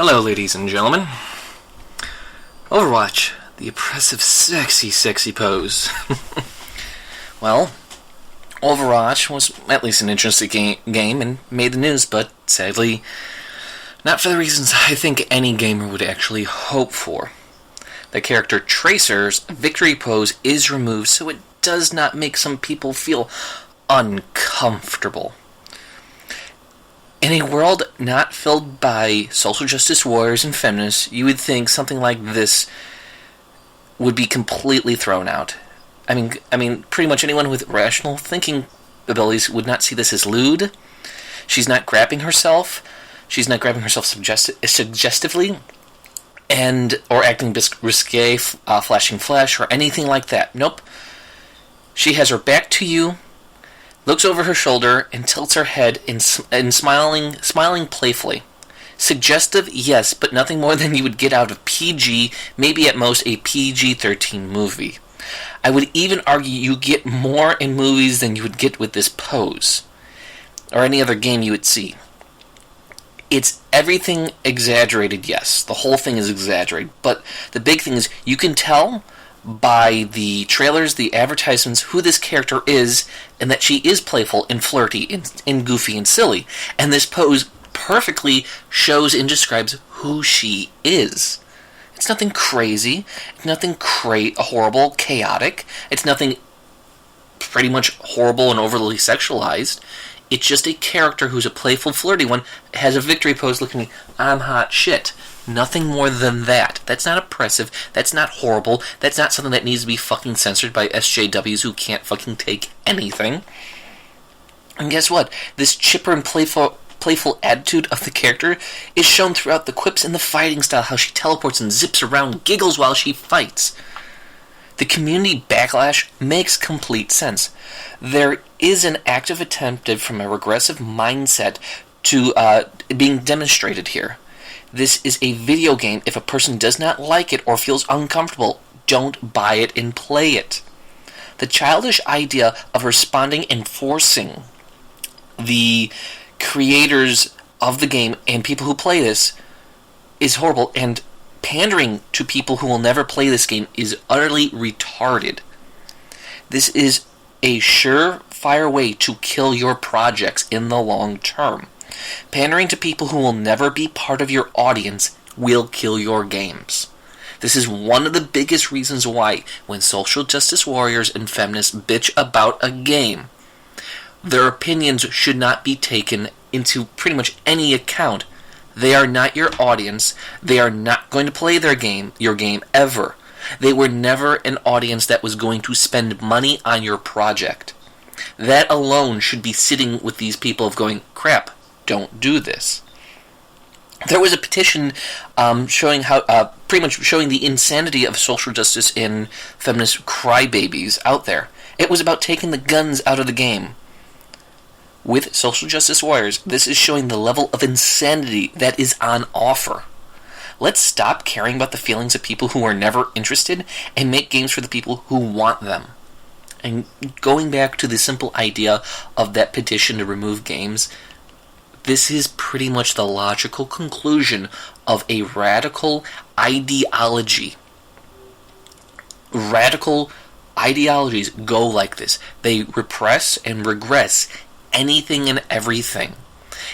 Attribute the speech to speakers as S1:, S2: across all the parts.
S1: Hello, ladies and gentlemen. Overwatch, the oppressive, sexy pose. Well, Overwatch was at least an interesting game and made the news, but sadly, not for the reasons I think any gamer would actually hope for. The character Tracer's victory pose is removed, so it does not make some people feel uncomfortable. In a world not filled by social justice warriors and feminists, you would think something like this would be completely thrown out. I mean, pretty much anyone with rational thinking abilities would not see this as lewd. She's not grabbing herself. She's not grabbing herself suggestively, or acting risque, flashing flesh, or anything like that. Nope. She has her back to you, looks over her shoulder, and tilts her head and smiling playfully. Suggestive, yes, but nothing more than you would get out of PG, maybe at most a PG-13 movie. I would even argue you get more in movies than you would get with this pose, or any other game you would see. It's everything exaggerated, yes. The whole thing is exaggerated, but the big thing is you can tell by the trailers, the advertisements, who this character is, and that she is playful and flirty and goofy and silly. And this pose perfectly shows and describes who she is. It's nothing crazy. It's nothing horrible, chaotic. It's nothing pretty much horrible and overly sexualized. It's just a character who's a playful, flirty one, has a victory pose looking, I'm hot shit. Nothing more than that. That's not oppressive. That's not horrible. That's not something that needs to be fucking censored by SJWs who can't fucking take anything. And guess what? This chipper and playful attitude of the character is shown throughout the quips and the fighting style, how she teleports and zips around, giggles while she fights. The community backlash makes complete sense. There is an active attempt from a regressive mindset to being demonstrated here. This is a video game. If a person does not like it or feels uncomfortable, don't buy it and play it. The childish idea of responding and forcing the creators of the game and people who play this is horrible, and pandering to people who will never play this game is utterly retarded. This is a surefire way to kill your projects in the long term. Pandering to people who will never be part of your audience will kill your games. This is one of the biggest reasons why, when social justice warriors and feminists bitch about a game, their opinions should not be taken into pretty much any account. They are not your audience. They are not going to play your game, ever. They were never an audience that was going to spend money on your project. That alone should be sitting with these people of going, crap, don't do this. There was a petition showing how, pretty much showing the insanity of social justice and feminist crybabies out there. It was about taking the guns out of the game. With social justice warriors, this is showing the level of insanity that is on offer. Let's stop caring about the feelings of people who are never interested and make games for the people who want them. And going back to the simple idea of that petition to remove games, this is pretty much the logical conclusion of a radical ideology. Radical ideologies go like this. They repress and regress anything and everything.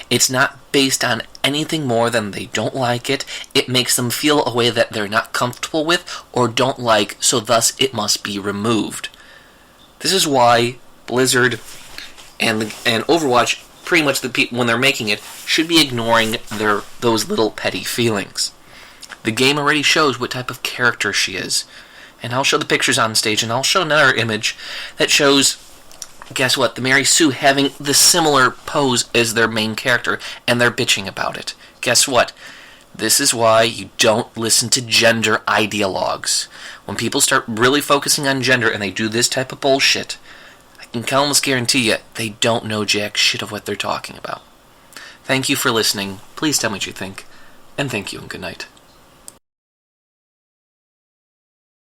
S1: It's not based on anything more than they don't like it. It makes them feel a way that they're not comfortable with or don't like, so thus it must be removed. This is why Blizzard and Overwatch, pretty much the people when they're making it, should be ignoring those little petty feelings. The game already shows what type of character she is. And I'll show the pictures on stage, and I'll show another image that shows, guess what, the Mary Sue having the similar pose as their main character, and they're bitching about it. Guess what? This is why you don't listen to gender ideologues. When people start really focusing on gender and they do this type of bullshit, I can almost guarantee you they don't know jack shit of what they're talking about. Thank you for listening. Please tell me what you think. And thank you and good night.